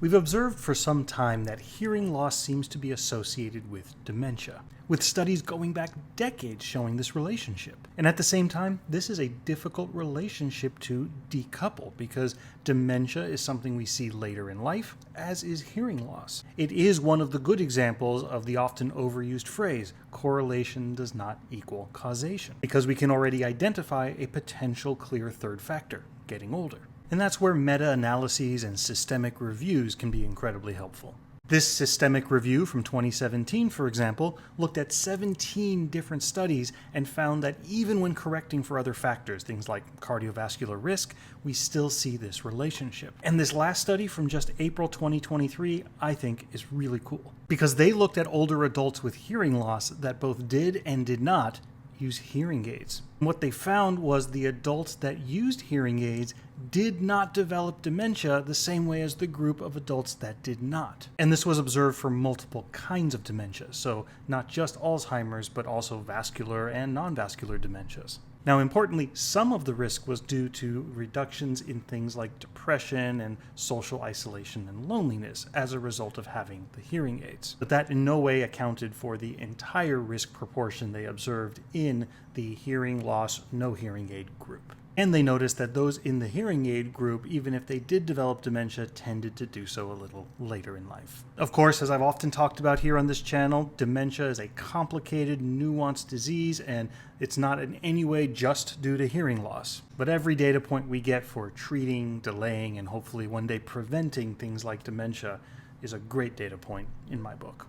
We've observed for some time that hearing loss seems to be associated with dementia, with studies going back decades showing this relationship. And at the same time, this is a difficult relationship to decouple because dementia is something we see later in life, as is hearing loss. It is one of the good examples of the often overused phrase, correlation does not equal causation, because we can already identify a potential clear third factor, getting older. And that's where meta-analyses and systemic reviews can be incredibly helpful. This systemic review from 2017, for example, looked at 17 different studies and found that even when correcting for other factors, things like cardiovascular risk, we still see this relationship. And this last study from just April 2023, I think, is really cool, because they looked at older adults with hearing loss that both did and did not use hearing aids. What they found was the adults that used hearing aids did not develop dementia the same way as the group of adults that did not. And this was observed for multiple kinds of dementia, so not just Alzheimer's, but also vascular and non-vascular dementias. Now, importantly, some of the risk was due to reductions in things like depression and social isolation and loneliness as a result of having the hearing aids. But that in no way accounted for the entire risk proportion they observed in the hearing loss, no hearing aid group. And they noticed that those in the hearing aid group, even if they did develop dementia, tended to do so a little later in life. Of course, as I've often talked about here on this channel, dementia is a complicated, nuanced disease, and it's not in any way just due to hearing loss. But every data point we get for treating, delaying, and hopefully one day preventing things like dementia is a great data point in my book.